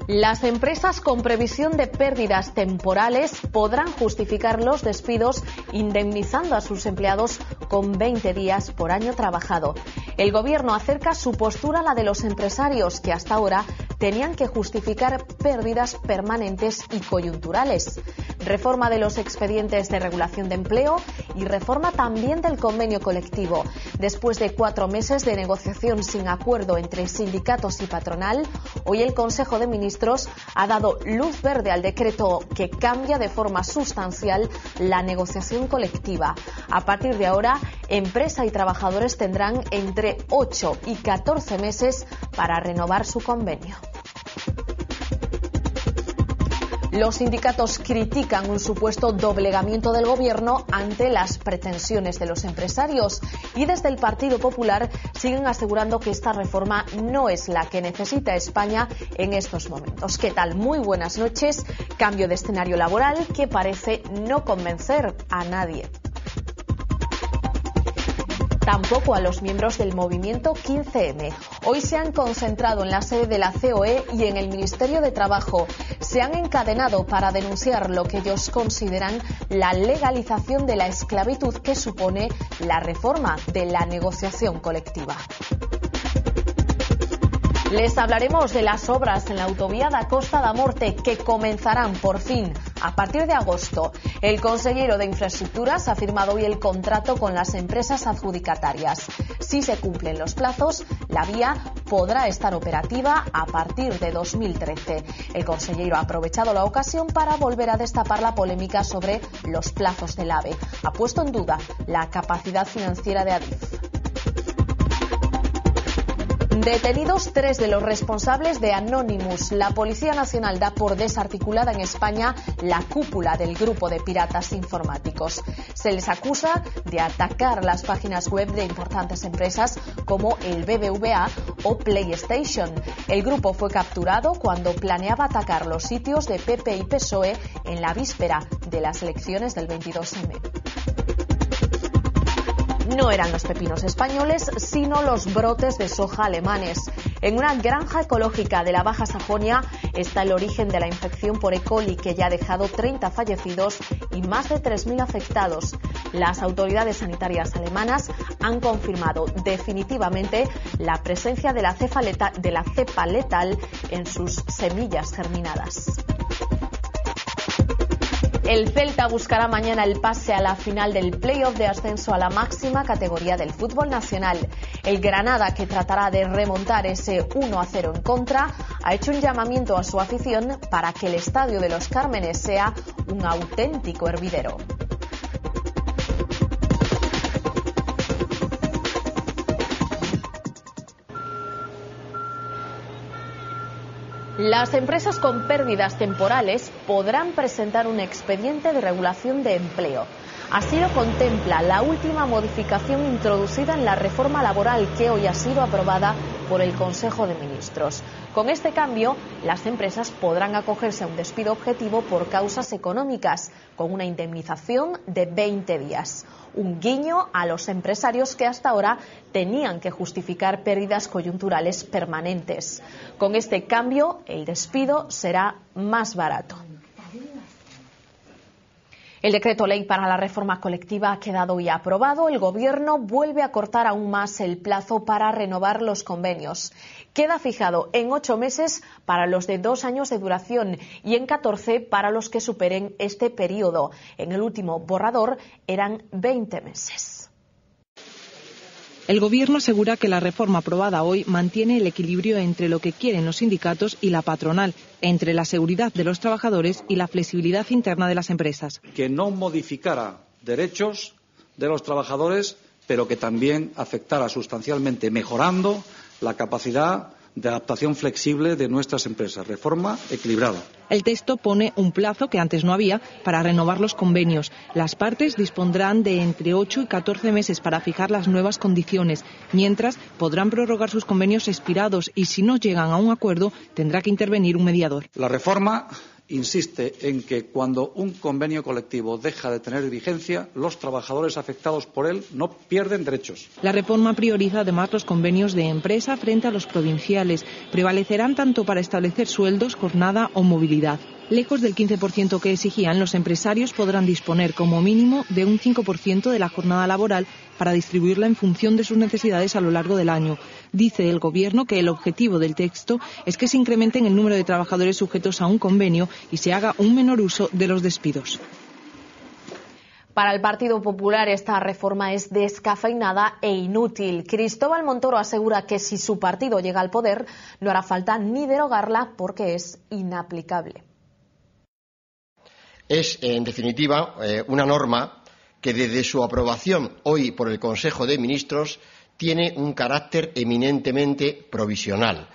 Las empresas con previsión de pérdidas temporales podrán justificar los despidos indemnizando a sus empleados con 20 días por año trabajado. El Gobierno acerca su postura a la de los empresarios que hasta ahora tenían que justificar pérdidas permanentes y coyunturales. Reforma de los expedientes de regulación de empleo y reforma también del convenio colectivo. Después de 4 meses de negociación sin acuerdo entre sindicatos y patronal, hoy el Consejo de Ministros ha dado luz verde al decreto que cambia de forma sustancial la negociación colectiva. A partir de ahora, empresa y trabajadores tendrán entre 8 y 14 meses para renovar su convenio. Los sindicatos critican un supuesto doblegamiento del Gobierno ante las pretensiones de los empresarios y desde el Partido Popular siguen asegurando que esta reforma no es la que necesita España en estos momentos. ¿Qué tal? Muy buenas noches. Cambio de escenario laboral que parece no convencer a nadie. Tampoco a los miembros del movimiento 15M. Hoy se han concentrado en la sede de la COE y en el Ministerio de Trabajo. Se han encadenado para denunciar lo que ellos consideran la legalización de la esclavitud que supone la reforma de la negociación colectiva. Les hablaremos de las obras en la autovía da Costa da Morte que comenzarán por fin a partir de agosto. El consejero de Infraestructuras ha firmado hoy el contrato con las empresas adjudicatarias. Si se cumplen los plazos, la vía podrá estar operativa a partir de 2013. El consejero ha aprovechado la ocasión para volver a destapar la polémica sobre los plazos del AVE. Ha puesto en duda la capacidad financiera de Adif. Detenidos 3 de los responsables de Anonymous. La Policía Nacional da por desarticulada en España la cúpula del grupo de piratas informáticos. Se les acusa de atacar las páginas web de importantes empresas como el BBVA o PlayStation. El grupo fue capturado cuando planeaba atacar los sitios de PP y PSOE en la víspera de las elecciones del 22M. No eran los pepinos españoles, sino los brotes de soja alemanes. En una granja ecológica de la Baja Sajonia está el origen de la infección por E. coli, que ya ha dejado 30 fallecidos y más de 3.000 afectados. Las autoridades sanitarias alemanas han confirmado definitivamente la presencia de la cepa letal en sus semillas germinadas. El Celta buscará mañana el pase a la final del play-off de ascenso a la máxima categoría del fútbol nacional. El Granada, que tratará de remontar ese 1-0 en contra, ha hecho un llamamiento a su afición para que el Estadio de los Cármenes sea un auténtico hervidero. Las empresas con pérdidas temporales podrán presentar un expediente de regulación de empleo. Así lo contempla la última modificación introducida en la reforma laboral que hoy ha sido aprobada por el Consejo de Ministros. Con este cambio, las empresas podrán acogerse a un despido objetivo por causas económicas, con una indemnización de 20 días. Un guiño a los empresarios que hasta ahora tenían que justificar pérdidas coyunturales permanentes. Con este cambio, el despido será más barato. El decreto ley para la reforma colectiva ha quedado hoy aprobado. El Gobierno vuelve a cortar aún más el plazo para renovar los convenios. Queda fijado en 8 meses para los de 2 años de duración y en 14 para los que superen este periodo. En el último borrador eran 20 meses. El Gobierno asegura que la reforma aprobada hoy mantiene el equilibrio entre lo que quieren los sindicatos y la patronal, entre la seguridad de los trabajadores y la flexibilidad interna de las empresas. Que no modificara derechos de los trabajadores, pero que también afectara sustancialmente, mejorando la capacidad de adaptación flexible de nuestras empresas. Reforma equilibrada. El texto pone un plazo que antes no había para renovar los convenios. Las partes dispondrán de entre 8 y 14 meses para fijar las nuevas condiciones, mientras podrán prorrogar sus convenios expirados y si no llegan a un acuerdo tendrá que intervenir un mediador. La reforma insiste en que cuando un convenio colectivo deja de tener vigencia, los trabajadores afectados por él no pierden derechos. La reforma prioriza además los convenios de empresa frente a los provinciales. Prevalecerán tanto para establecer sueldos, jornada o movilidad. Lejos del 15% que exigían, los empresarios podrán disponer como mínimo de un 5% de la jornada laboral para distribuirla en función de sus necesidades a lo largo del año. Dice el Gobierno que el objetivo del texto es que se incrementen el número de trabajadores sujetos a un convenio y se haga un menor uso de los despidos. Para el Partido Popular esta reforma es descafeinada e inútil. Cristóbal Montoro asegura que si su partido llega al poder no hará falta ni derogarla porque es inaplicable. Es, en definitiva, una norma que desde su aprobación hoy por el Consejo de Ministros tiene un carácter eminentemente provisional.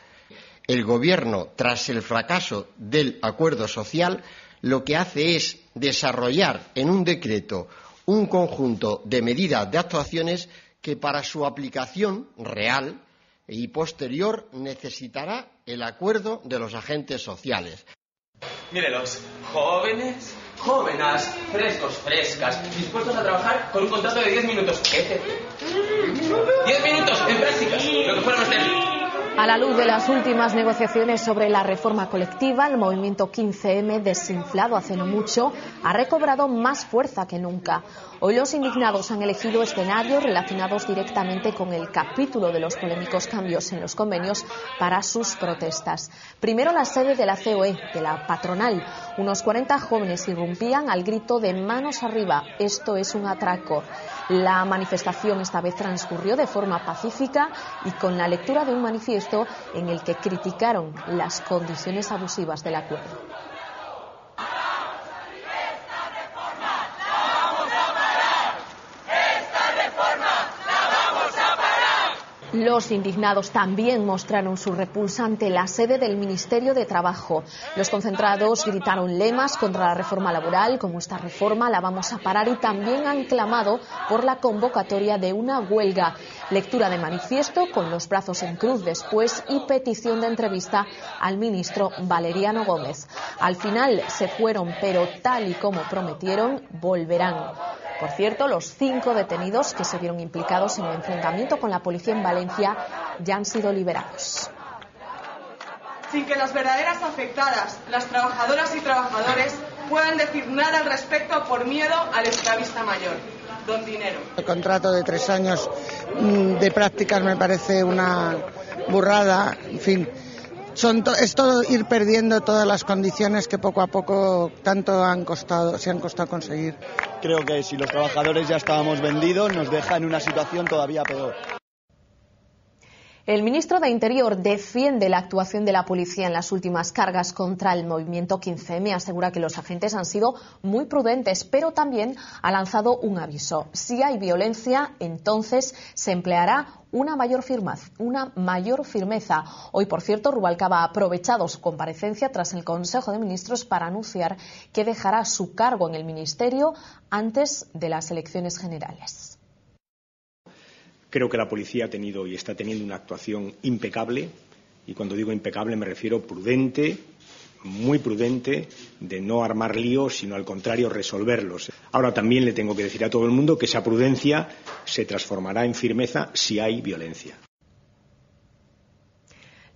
El Gobierno, tras el fracaso del acuerdo social, lo que hace es desarrollar en un decreto un conjunto de medidas de actuaciones que para su aplicación real y posterior necesitará el acuerdo de los agentes sociales. Mírelos, jóvenes, jóvenes, frescos, frescas, dispuestos a trabajar con un contrato de 10 minutos. ¿Qué? 10 minutos en prácticas, lo que fueron ustedes. A la luz de las últimas negociaciones sobre la reforma colectiva, el movimiento 15M, desinflado hace no mucho, ha recobrado más fuerza que nunca. Hoy los indignados han elegido escenarios relacionados directamente con el capítulo de los polémicos cambios en los convenios para sus protestas. Primero la sede de la COE, de la patronal. Unos 40 jóvenes irrumpían al grito de manos arriba, esto es un atraco. La manifestación esta vez transcurrió de forma pacífica y con la lectura de un manifiesto en el que criticaron las condiciones abusivas del acuerdo. Los indignados también mostraron su repulsa ante la sede del Ministerio de Trabajo. Los concentrados gritaron lemas contra la reforma laboral, como esta reforma la vamos a parar, y también han clamado por la convocatoria de una huelga. Lectura de manifiesto con los brazos en cruz después y petición de entrevista al ministro Valeriano Gómez. Al final se fueron, pero tal y como prometieron, volverán. Por cierto, los 5 detenidos que se vieron implicados en el enfrentamiento con la policía en Valencia ya han sido liberados. Sin que las verdaderas afectadas, las trabajadoras y trabajadores, puedan decir nada al respecto por miedo al esclavista mayor, don Dinero. El contrato de 3 años de prácticas me parece una burrada, en fin. Es todo ir perdiendo todas las condiciones que poco a poco tanto se han costado conseguir. Creo que si los trabajadores ya estábamos vendidos, nos deja en una situación todavía peor. El ministro de Interior defiende la actuación de la policía en las últimas cargas contra el movimiento 15M. Asegura que los agentes han sido muy prudentes, pero también ha lanzado un aviso. Si hay violencia, entonces se empleará una mayor firmeza. Hoy, por cierto, Rubalcaba ha aprovechado su comparecencia tras el Consejo de Ministros para anunciar que dejará su cargo en el Ministerio antes de las elecciones generales. Creo que la policía ha tenido y está teniendo una actuación impecable, y cuando digo impecable me refiero prudente, muy prudente, de no armar líos, sino al contrario resolverlos. Ahora también le tengo que decir a todo el mundo que esa prudencia se transformará en firmeza si hay violencia.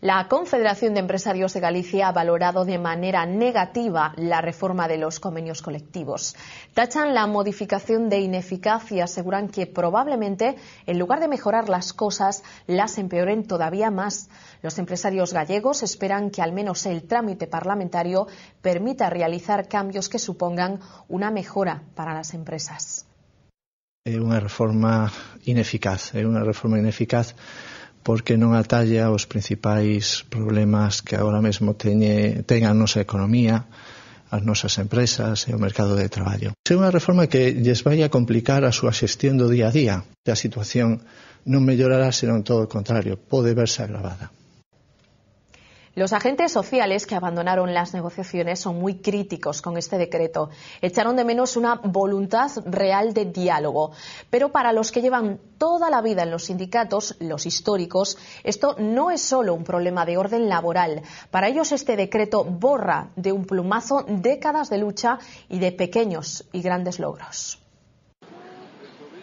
La Confederación de Empresarios de Galicia ha valorado de manera negativa la reforma de los convenios colectivos. Tachan la modificación de ineficaz y aseguran que probablemente, en lugar de mejorar las cosas, las empeoren todavía más. Los empresarios gallegos esperan que al menos el trámite parlamentario permita realizar cambios que supongan una mejora para las empresas. É unha reforma ineficaz, porque non atalla os principais problemas que agora mesmo ten a nosa economía, as nosas empresas e o mercado de traballo. É unha reforma que lles vai a complicar a súa xestión do día a día. A situación non mellorará, senón todo o contrario, pode verse agravada. Los agentes sociales que abandonaron las negociaciones son muy críticos con este decreto. Echaron de menos una voluntad real de diálogo. Pero para los que llevan toda la vida en los sindicatos, los históricos, esto no es solo un problema de orden laboral. Para ellos este decreto borra de un plumazo décadas de lucha y de pequeños y grandes logros.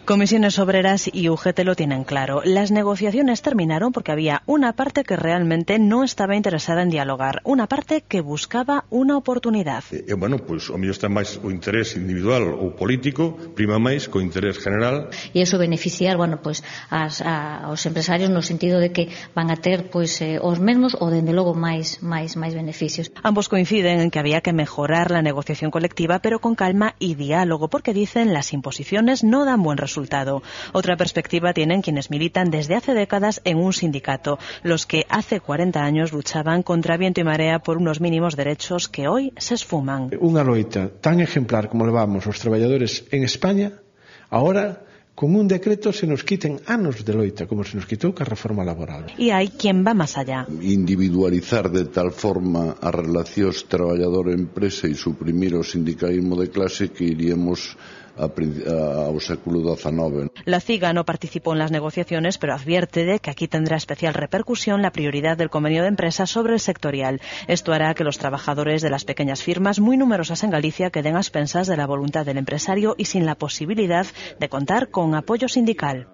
Comisiones Obreras y UGT lo tienen claro. Las negociaciones terminaron porque había una parte que realmente no estaba interesada en dialogar, una parte que buscaba una oportunidad. Bueno, pois o mellor está máis o interés individual ou político, prima máis co interés general. E iso beneficiar, bueno, pois aos empresarios no sentido de que van a ter pois os mesmos ou dende logo máis beneficios. Ambos coinciden en que había que mejorar la negociación colectiva, pero con calma y diálogo, porque dicen las imposiciones no dan buen resultado. Otra perspectiva tienen quienes militan desde hace décadas en un sindicato, los que hace 40 años luchaban contra viento y marea por unos mínimos derechos que hoy se esfuman. Unha loita tan ejemplar como levamos os traballadores en España, ahora con un decreto se nos quiten anos de loita, como se nos quitou ca reforma laboral. Y hay quien va más allá. Individualizar de tal forma as relacións traballador-empresa e suprimir o sindicalismo de clase que iríamos ao século XIX. La CIGA no participó en las negociaciones, pero advierte de que aquí tendrá especial repercusión la prioridad del convenio de empresa sobre el sectorial. Esto hará que los trabajadores de las pequeñas firmas, muy numerosas en Galicia, queden a expensas de la voluntad del empresario y sin la posibilidad de contar con apoyo sindical.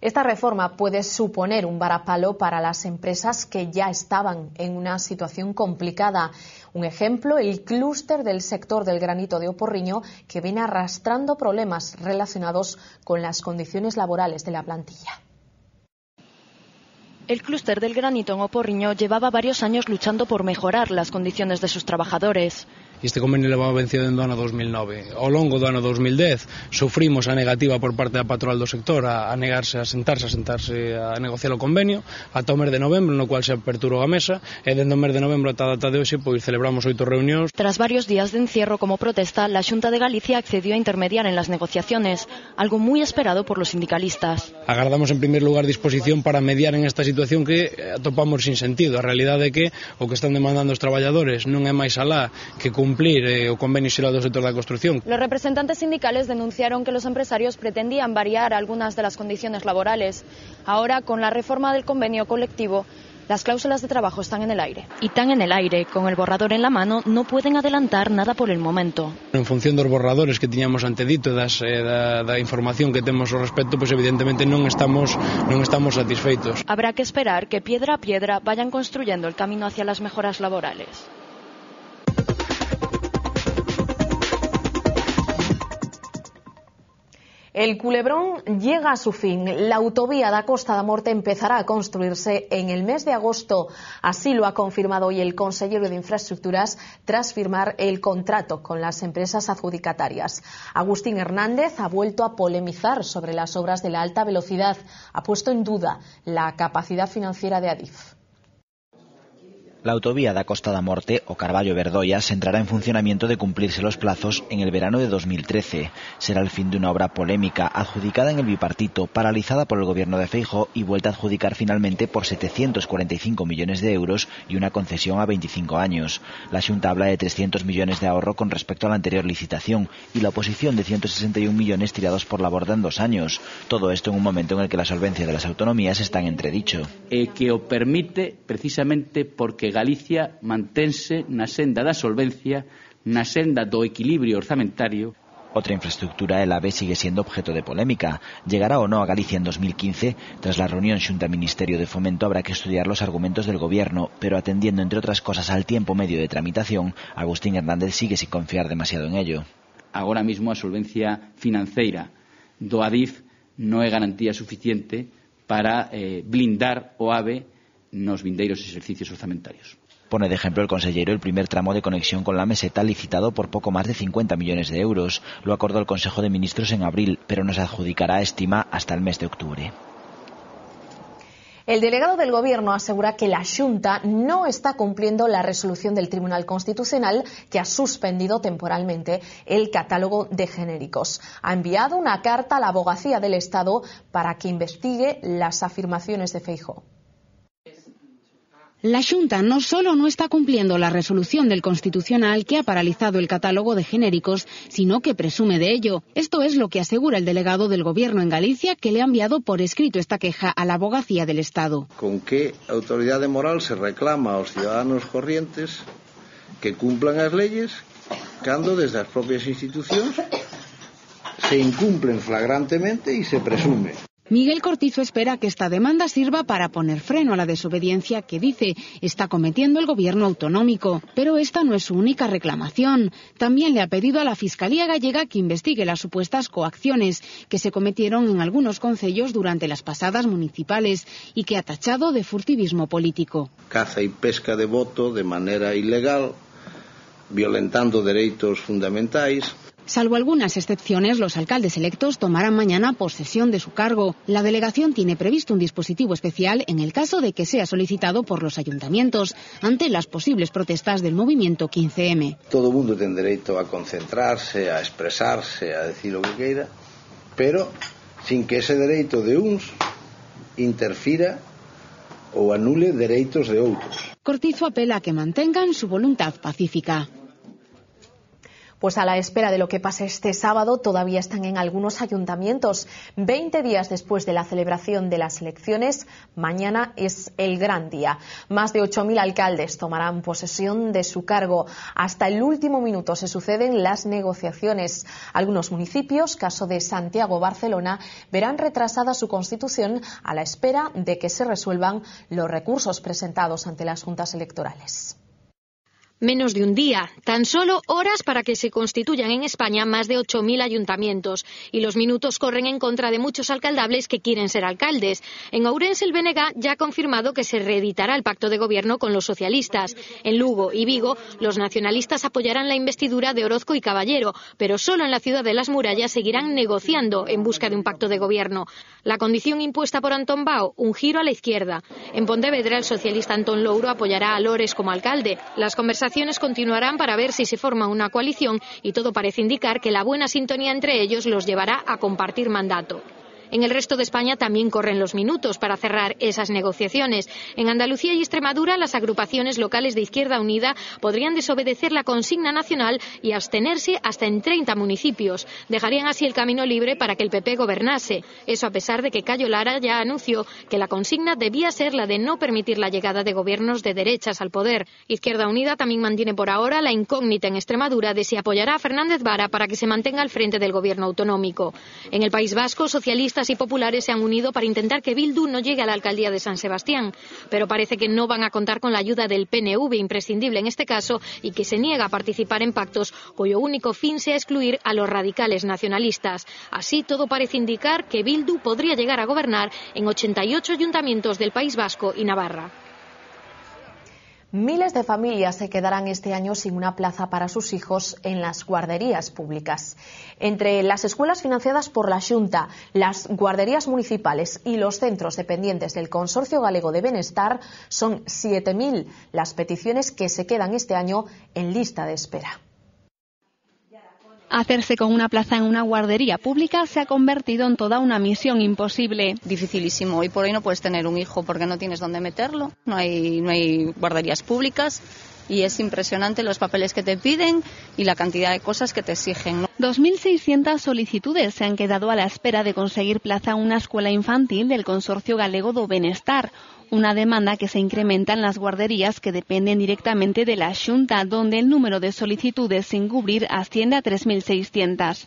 Esta reforma puede suponer un varapalo para las empresas que ya estaban en una situación complicada. Un ejemplo, el clúster del sector del granito de Oporriño, que viene arrastrando problemas relacionados con las condiciones laborales de la plantilla. El clúster del granito en Oporriño llevaba varios años luchando por mejorar las condiciones de sus trabajadores. Este convenio levaba vencido dentro do ano 2009. Ao longo do ano 2010 sufrimos a negativa por parte da patronal do sector a negarse a sentarse a negociar o convenio ata o mes de novembro, no cual se aperturou a mesa, e dentro do mes de novembro ata a data de hoxe pois celebramos 8 reunións. Tras varios días de encierro como protesta, la Xunta de Galicia accedió a intermediar en las negociaciones, algo muy esperado por los sindicalistas. Agardamos en primer lugar disposición para mediar en esta situación que atopamos sin sentido. A realidade é que o que están demandando os traballadores non é máis alá que cumplir o convenio xeral do sector da construción. Los representantes sindicales denunciaron que los empresarios pretendían variar algunas de las condiciones laborales. Ahora, con la reforma del convenio colectivo, las cláusulas de trabajo están en el aire. Y tan en el aire, con el borrador en la mano, no pueden adelantar nada por el momento. En función dos borradores que tiñamos antedito da información que temos ao respecto, pois evidentemente non estamos satisfeitos. Habrá que esperar que piedra a piedra vayan construyendo el camino hacia las mejoras laborales. El culebrón llega a su fin. La autovía da Costa da Morte empezará a construirse en el mes de agosto. Así lo ha confirmado hoy el consejero de Infraestructuras tras firmar el contrato con las empresas adjudicatarias. Agustín Hernández ha vuelto a polemizar sobre las obras de la alta velocidad. Ha puesto en duda la capacidad financiera de Adif. La autovía da Costa da Morte, o Carballo-Verdoia, se entrará en funcionamiento de cumplirse los plazos en el verano de 2013. Será el fin de una obra polémica, adjudicada en el bipartito, paralizada por el gobierno de Feijóo y vuelta a adjudicar finalmente por 745 millones de euros y una concesión a 25 años. La Xunta habla de 300 millones de ahorro con respecto a la anterior licitación y la oposición de 161 millones tirados por la borda en 2 años. Todo esto en un momento en el que la solvencia de las autonomías está en entredicho. Que o permite precisamente porque Galicia mantense na senda da solvencia, na senda do equilibrio orzamentario. Otra infraestructura, el AVE, sigue siendo objeto de polémica. ¿Llegará o no a Galicia en 2015? Tras la reunión Xunta-Ministerio de Fomento habrá que estudiar los argumentos del Gobierno, pero atendiendo entre otras cosas al tiempo medio de tramitación, Agustín Hernández sigue sin confiar demasiado en ello. Agora mismo a solvencia financeira do Adif non é garantía suficiente para blindar o AVE nos vindeiros exercicios orzamentarios. Pone de ejemplo el consejero el primer tramo de conexión con la meseta licitado por poco más de 50 millones de euros. Lo acordó el Consejo de Ministros en abril, pero no se adjudicará, estima, hasta el mes de octubre. El delegado del Gobierno asegura que la Xunta no está cumpliendo la resolución del Tribunal Constitucional que ha suspendido temporalmente el catálogo de genéricos. Ha enviado una carta a la Abogacía del Estado para que investigue las afirmaciones de Feijóo. La Xunta no solo no está cumpliendo la resolución del Constitucional que ha paralizado el catálogo de genéricos, sino que presume de ello. Esto es lo que asegura el delegado del Gobierno en Galicia, que le ha enviado por escrito esta queja a la Abogacía del Estado. Con que autoridade moral se reclama aos ciudadanos corrientes que cumplan as leyes cando desde as propias institucións se incumplen flagrantemente e se presume. Miguel Cortizo espera que esta demanda sirva para poner freno a la desobediencia que dice está cometiendo el gobierno autonómico. Pero esta no es su única reclamación. También le ha pedido a la Fiscalía gallega que investigue las supuestas coacciones que se cometieron en algunos concellos durante las pasadas municipales y que ha tachado de furtivismo político. Caza e pesca de voto de maneira ilegal, violentando dereitos fundamentais. Salvo algunas excepciones, los alcaldes electos tomarán mañana posesión de su cargo. La delegación tiene previsto un dispositivo especial en el caso de que sea solicitado por los ayuntamientos ante las posibles protestas del movimiento 15M. Todo o mundo ten dereito a concentrarse, a expresarse, a decir o que queira, pero sin que ese dereito de uns interfira ou anule dereitos de outros. Cortizo apela a que mantengan su voluntad pacífica. Pues a la espera de lo que pase este sábado, todavía están en algunos ayuntamientos. 20 días después de la celebración de las elecciones, mañana es el gran día. Más de 8.000 alcaldes tomarán posesión de su cargo. Hasta el último minuto se suceden las negociaciones. Algunos municipios, caso de Santiago, Barcelona, verán retrasada su constitución a la espera de que se resuelvan los recursos presentados ante las juntas electorales. Menos de un día, tan solo horas para que se constituyan en España más de 8.000 ayuntamientos. Y los minutos corren en contra de muchos alcaldables que quieren ser alcaldes. En Ourense, el BNG ya ha confirmado que se reeditará el pacto de gobierno con los socialistas. En Lugo y Vigo, los nacionalistas apoyarán la investidura de Orozco y Caballero, pero solo en la ciudad de las murallas seguirán negociando en busca de un pacto de gobierno. La condición impuesta por Antón Bao, un giro a la izquierda. En Pontevedra, el socialista Antón Louro apoyará a Lores como alcalde. Las conversaciones continuarán para ver si se forma una coalición y todo parece indicar que la buena sintonía entre ellos los llevará a compartir mandato. En el resto de España también corren los minutos para cerrar esas negociaciones. En Andalucía y Extremadura, las agrupaciones locales de Izquierda Unida podrían desobedecer la consigna nacional y abstenerse hasta en 30 municipios. Dejarían así el camino libre para que el PP gobernase. Eso a pesar de que Cayo Lara ya anunció que la consigna debía ser la de no permitir la llegada de gobiernos de derechas al poder. Izquierda Unida también mantiene por ahora la incógnita en Extremadura de si apoyará a Fernández Vara para que se mantenga al frente del gobierno autonómico. En el País Vasco, socialistas y populares se han unido para intentar que Bildu no llegue a la alcaldía de San Sebastián, pero parece que no van a contar con la ayuda del PNV, imprescindible en este caso, y que se niega a participar en pactos cuyo único fin sea excluir a los radicales nacionalistas. Así, todo parece indicar que Bildu podría llegar a gobernar en 88 ayuntamientos del País Vasco y Navarra. Miles de familias se quedarán este año sin una plaza para sus hijos en las guarderías públicas. Entre las escuelas financiadas por la Xunta, las guarderías municipales y los centros dependientes del Consorcio Galego de Benestar, son 7.000 las peticiones que se quedan este año en lista de espera. Hacerse con una plaza en una guardería pública se ha convertido en toda una misión imposible. Dificilísimo. Hoy por hoy no puedes tener un hijo porque no tienes dónde meterlo. No hay guarderías públicas y es impresionante los papeles que te piden y la cantidad de cosas que te exigen, ¿no? 2.600 solicitudes se han quedado a la espera de conseguir plaza en una escuela infantil del Consorcio Galego do Benestar. Una demanda que se incrementa en las guarderías que dependen directamente de la Xunta, donde el número de solicitudes sin cubrir asciende a 3.600.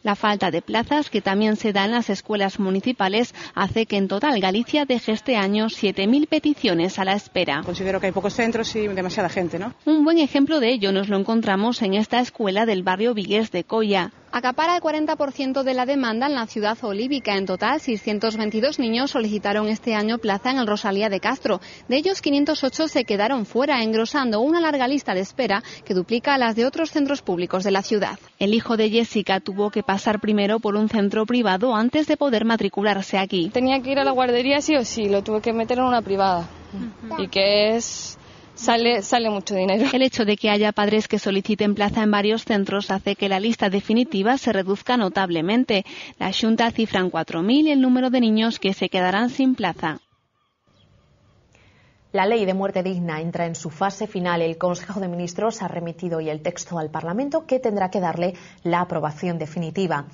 La falta de plazas, que también se da en las escuelas municipales, hace que en total Galicia deje este año 7.000 peticiones a la espera. Considero que hay pocos centros y demasiada gente, ¿no? Un buen ejemplo de ello nos lo encontramos en esta escuela del barrio Vigués de Coia. Acapara el 40% de la demanda en la ciudad olívica. En total, 622 niños solicitaron este año plaza en el Rosalía de Castro. De ellos, 508 se quedaron fuera, engrosando una larga lista de espera que duplica a las de otros centros públicos de la ciudad. El hijo de Jessica tuvo que pasar primero por un centro privado antes de poder matricularse aquí. Tenía que ir a la guardería sí o sí, lo tuve que meter en una privada. Y que sale mucho dinero. El hecho de que haya padres que soliciten plaza en varios centros hace que la lista definitiva se reduzca notablemente. La Xunta cifra en 4.000 el número de niños que se quedarán sin plaza. La ley de muerte digna entra en su fase final. El Consejo de Ministros ha remitido hoy el texto al Parlamento, que tendrá que darle la aprobación definitiva.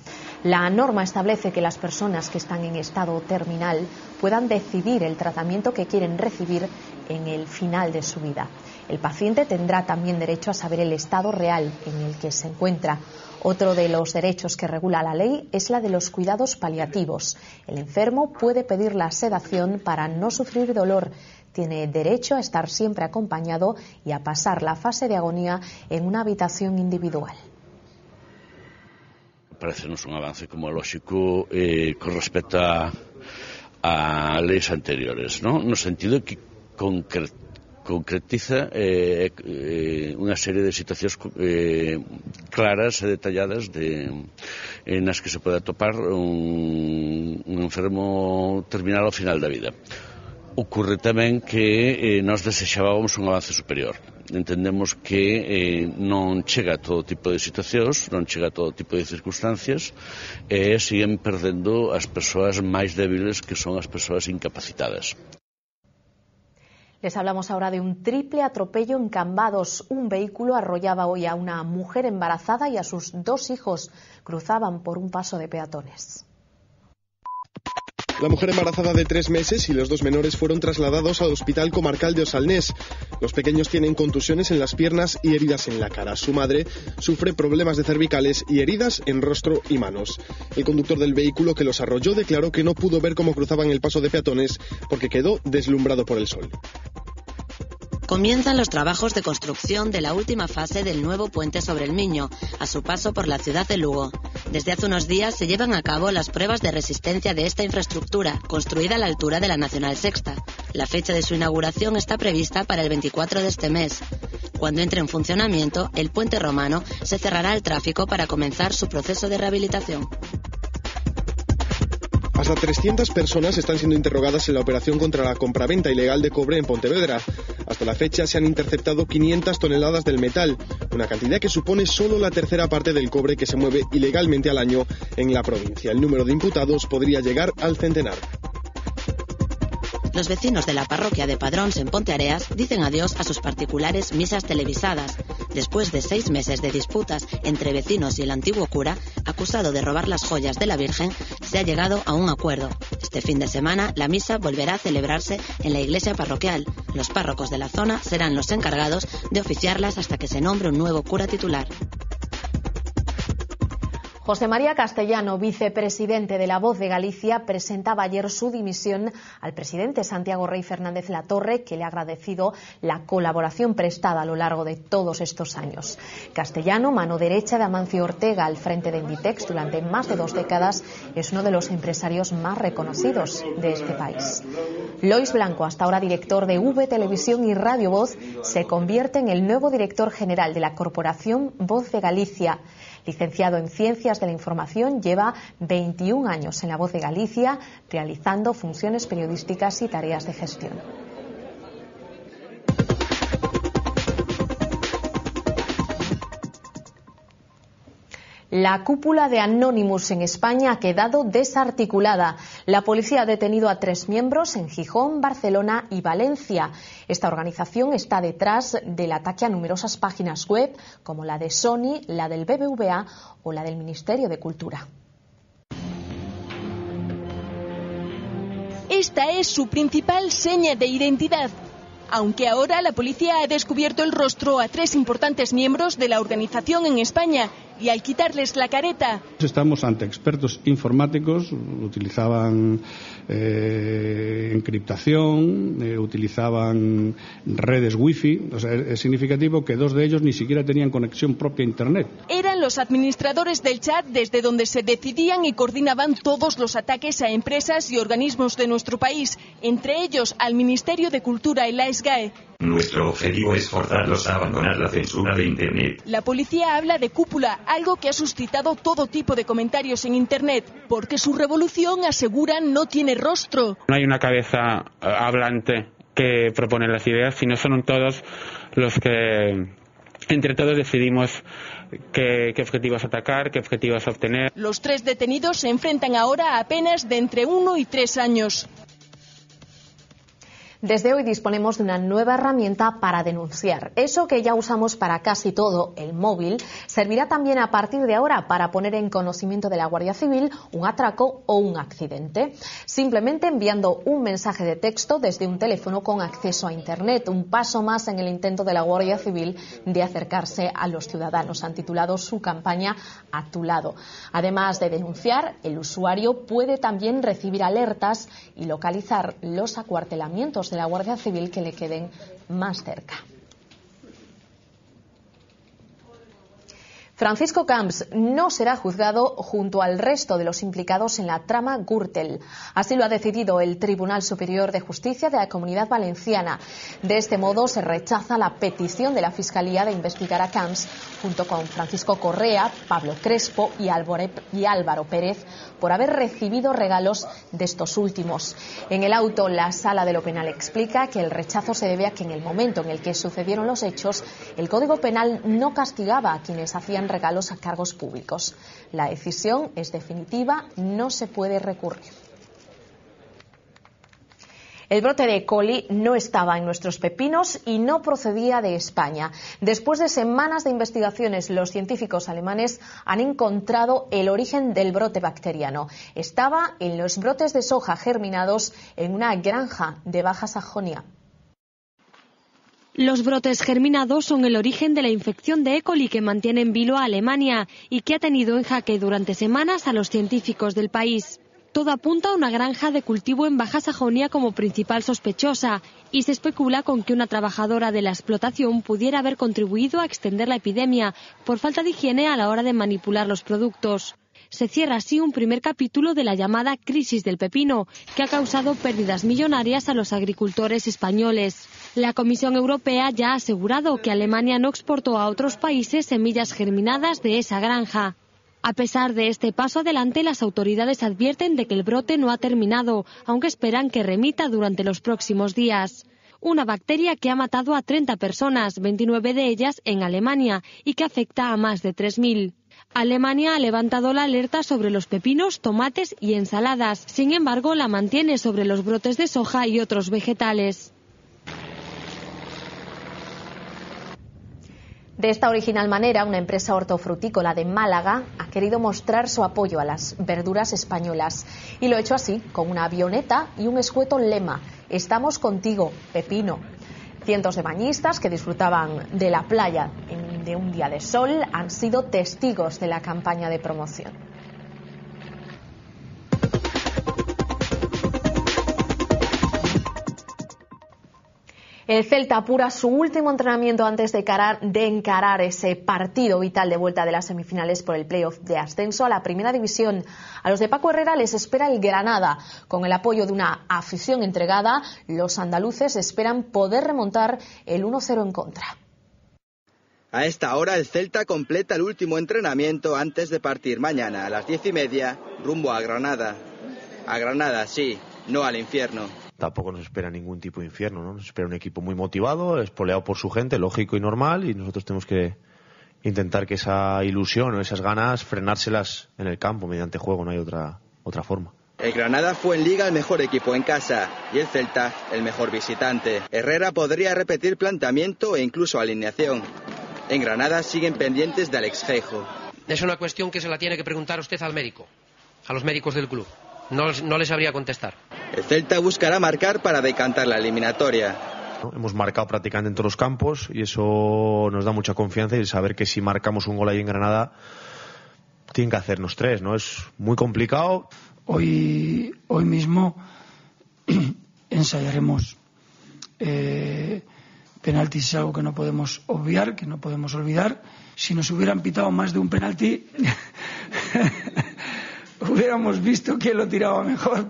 La norma establece que las personas que están en estado terminal puedan decidir el tratamiento que quieren recibir en el final de su vida. El paciente tendrá también derecho a saber el estado real en el que se encuentra. Otro de los derechos que regula la ley es la de los cuidados paliativos. El enfermo puede pedir la sedación para no sufrir dolor. Tiene derecho a estar siempre acompañado y a pasar la fase de agonía en una habitación individual. Parecenos un avance como lógico con respecto a leyes anteriores, ¿no? No sentido que concretiza unha serie de situacións claras e detalladas nas que se pode atopar un enfermo terminal ao final da vida. Ocurre tamén que nós desexábamos un avance superior. Entendemos que non chega a todo tipo de situacións, non chega a todo tipo de circunstancias e siguen perdendo as persoas máis débiles, que son as persoas incapacitadas. Les hablamos ahora de un triple atropello en Cambados. Un vehículo arrollaba hoy a una mujer embarazada y a sus 2 hijos. Cruzaban por un paso de peatones. La mujer embarazada de 3 meses y los 2 menores fueron trasladados al Hospital Comarcal de Osalnés. Los pequeños tienen contusiones en las piernas y heridas en la cara. Su madre sufre problemas de cervicales y heridas en rostro y manos. El conductor del vehículo que los arrolló declaró que no pudo ver cómo cruzaban el paso de peatones porque quedó deslumbrado por el sol. Comienzan los trabajos de construcción de la última fase del nuevo puente sobre el Miño, a su paso por la ciudad de Lugo. Desde hace unos días se llevan a cabo las pruebas de resistencia de esta infraestructura, construida a la altura de la Nacional Sexta. La fecha de su inauguración está prevista para el 24 de este mes. Cuando entre en funcionamiento, el puente romano se cerrará al tráfico para comenzar su proceso de rehabilitación. Hasta 300 personas están siendo interrogadas en la operación contra la compraventa ilegal de cobre en Pontevedra. Hasta la fecha se han interceptado 500 toneladas del metal, una cantidad que supone solo la tercera parte del cobre que se mueve ilegalmente al año en la provincia. El número de imputados podría llegar al centenar. Los vecinos de la parroquia de Padróns en Ponteareas dicen adiós a sus particulares misas televisadas. Después de 6 meses de disputas entre vecinos y el antiguo cura, acusado de robar las joyas de la Virgen, se ha llegado a un acuerdo. Este fin de semana la misa volverá a celebrarse en la iglesia parroquial. Los párrocos de la zona serán los encargados de oficiarlas hasta que se nombre un nuevo cura titular. José María Castellano, vicepresidente de La Voz de Galicia, presentaba ayer su dimisión al presidente Santiago Rey Fernández Latorre, que le ha agradecido la colaboración prestada a lo largo de todos estos años. Castellano, mano derecha de Amancio Ortega al frente de Inditex durante más de 2 décadas, es uno de los empresarios más reconocidos de este país. Lois Blanco, hasta ahora director de V Televisión y Radio Voz, se convierte en el nuevo director general de la Corporación Voz de Galicia. Licenciado en Ciencias de la Información, lleva 21 años en La Voz de Galicia, realizando funciones periodísticas y tareas de gestión. La cúpula de Anonymous en España ha quedado desarticulada. La policía ha detenido a 3 miembros en Gijón, Barcelona y Valencia. Esta organización está detrás del ataque a numerosas páginas web, como la de Sony, la del BBVA o la del Ministerio de Cultura. Esta es su principal seña de identidad. Aunque ahora la policía ha descubierto el rostro a 3 importantes miembros de la organización en España, y al quitarles la careta. Estamos ante expertos informáticos, utilizaban encriptación, utilizaban redes wifi. O sea, es significativo que 2 de ellos ni siquiera tenían conexión propia a Internet. Eran los administradores del chat desde donde se decidían y coordinaban todos los ataques a empresas y organismos de nuestro país, entre ellos al Ministerio de Cultura y la SGAE. Nuestro objetivo es forzarlos a abandonar la censura de Internet. La policía habla de cúpula, algo que ha suscitado todo tipo de comentarios en Internet, porque su revolución, aseguran, no tiene rostro. No hay una cabeza hablante que propone las ideas, sino son todos los que entre todos decidimos qué objetivos atacar, qué objetivos obtener. Los 3 detenidos se enfrentan ahora a penas de entre 1 y 3 años. Desde hoy disponemos de una nueva herramienta para denunciar. Eso que ya usamos para casi todo, el móvil, servirá también a partir de ahora para poner en conocimiento de la Guardia Civil un atraco o un accidente. Simplemente enviando un mensaje de texto desde un teléfono con acceso a Internet. Un paso más en el intento de la Guardia Civil de acercarse a los ciudadanos. Han titulado su campaña A tu lado. Además de denunciar, el usuario puede también recibir alertas y localizar los acuartelamientos de la Guardia Civil que le queden más cerca. Francisco Camps no será juzgado junto al resto de los implicados en la trama Gürtel. Así lo ha decidido el Tribunal Superior de Justicia de la Comunidad Valenciana. De este modo se rechaza la petición de la Fiscalía de investigar a Camps junto con Francisco Correa, Pablo Crespo y Álvaro Pérez por haber recibido regalos de estos últimos. En el auto, la Sala de lo Penal explica que el rechazo se debe a que en el momento en el que sucedieron los hechos, el Código Penal no castigaba a quienes hacían regalos a cargos públicos. La decisión es definitiva, no se puede recurrir. El brote de E. coli no estaba en nuestros pepinos y no procedía de España. Después de semanas de investigaciones, los científicos alemanes han encontrado el origen del brote bacteriano. Estaba en los brotes de soja germinados en una granja de Baja Sajonia. Los brotes germinados son el origen de la infección de E. coli que mantiene en vilo a Alemania y que ha tenido en jaque durante semanas a los científicos del país. Todo apunta a una granja de cultivo en Baja Sajonia como principal sospechosa y se especula con que una trabajadora de la explotación pudiera haber contribuido a extender la epidemia por falta de higiene a la hora de manipular los productos. Se cierra así un primer capítulo de la llamada crisis del pepino, que ha causado pérdidas millonarias a los agricultores españoles. La Comisión Europea ya ha asegurado que Alemania no exportó a otros países semillas germinadas de esa granja. A pesar de este paso adelante, las autoridades advierten de que el brote no ha terminado, aunque esperan que remita durante los próximos días. Una bacteria que ha matado a 30 personas, 29 de ellas en Alemania, y que afecta a más de 3.000. Alemania ha levantado la alerta sobre los pepinos, tomates y ensaladas. Sin embargo, la mantiene sobre los brotes de soja y otros vegetales. De esta original manera, una empresa hortofrutícola de Málaga ha querido mostrar su apoyo a las verduras españolas. Y lo ha hecho así, con una avioneta y un escueto lema: "Estamos contigo, pepino". Cientos de bañistas que disfrutaban de la playa de un día de sol han sido testigos de la campaña de promoción. El Celta apura su último entrenamiento antes de encarar ese partido vital de vuelta de las semifinales por el playoff de ascenso a la Primera División. A los de Paco Herrera les espera el Granada. Con el apoyo de una afición entregada, los andaluces esperan poder remontar el 1-0 en contra. A esta hora el Celta completa el último entrenamiento antes de partir mañana a las 10:30 rumbo a Granada. A Granada, sí, no al infierno. Tampoco nos espera ningún tipo de infierno, ¿no? Nos espera un equipo muy motivado, espoleado por su gente, lógico y normal, y nosotros tenemos que intentar que esa ilusión o esas ganas frenárselas en el campo mediante juego, no hay otra forma. El Granada fue en Liga el mejor equipo en casa y el Celta el mejor visitante. Herrera podría repetir planteamiento e incluso alineación. En Granada siguen pendientes de Alex Geijo. Es una cuestión que se la tiene que preguntar usted al médico, a los médicos del club. No les sabría contestar. El Celta buscará marcar para decantar la eliminatoria. Hemos marcado prácticamente en todos los campos y eso nos da mucha confianza, y el saber que si marcamos un gol ahí en Granada tienen que hacernos 3, ¿no? Es muy complicado. Hoy mismo ensayaremos penaltis, es algo que no podemos obviar, que no podemos olvidar. Si nos hubieran pitado más de un penalti hubiéramos visto quién lo tiraba mejor,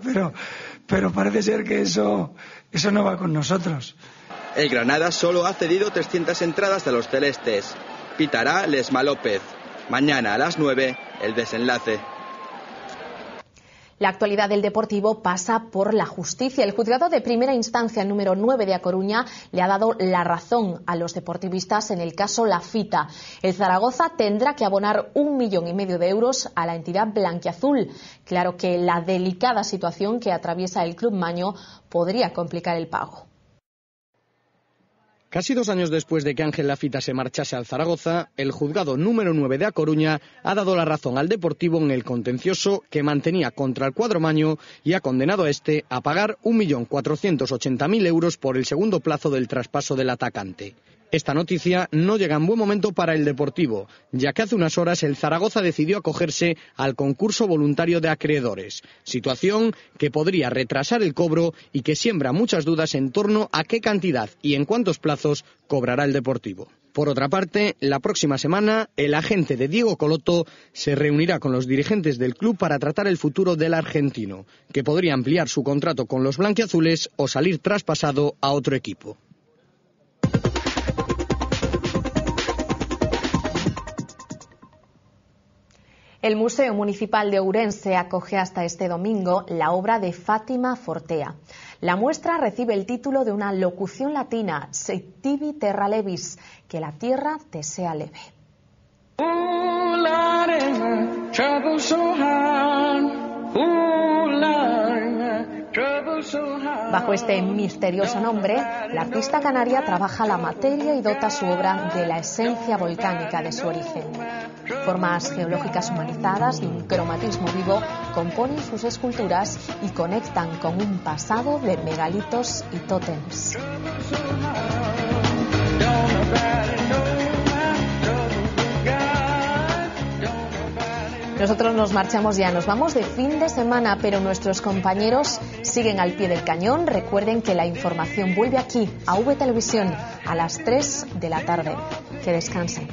pero parece ser que eso no va con nosotros. El Granada solo ha cedido 300 entradas a los celestes. Pitará Lesma López. Mañana a las 9, el desenlace. La actualidad del Deportivo pasa por la justicia. El juzgado de primera instancia número 9 de A Coruña le ha dado la razón a los deportivistas en el caso La Fita. El Zaragoza tendrá que abonar 1,5 millones de euros a la entidad blanquiazul. Claro que la delicada situación que atraviesa el club maño podría complicar el pago. Casi 2 años después de que Ángel Lafita se marchase al Zaragoza, el juzgado número 9 de A Coruña ha dado la razón al Deportivo en el contencioso que mantenía contra el cuadro maño y ha condenado a este a pagar 1.480.000 euros por el segundo plazo del traspaso del atacante. Esta noticia no llega en buen momento para el Deportivo, ya que hace unas horas el Zaragoza decidió acogerse al concurso voluntario de acreedores, situación que podría retrasar el cobro y que siembra muchas dudas en torno a qué cantidad y en cuántos plazos cobrará el Deportivo. Por otra parte, la próxima semana, el agente de Diego Coloto se reunirá con los dirigentes del club para tratar el futuro del argentino, que podría ampliar su contrato con los blanquiazules o salir traspasado a otro equipo. El Museo Municipal de Ourense acoge hasta este domingo la obra de Fátima Fortea. La muestra recibe el título de una locución latina, Se tibi terra levis, que la tierra te sea leve. Bajo este misterioso nombre, la artista canaria trabaja la materia y dota su obra de la esencia volcánica de su origen. Formas geológicas humanizadas y un cromatismo vivo componen sus esculturas y conectan con un pasado de megalitos y tótems. Nosotros nos marchamos ya, nos vamos de fin de semana, pero nuestros compañeros siguen al pie del cañón. Recuerden que la información vuelve aquí, a V Televisión, a las 3 de la tarde. Que descansen.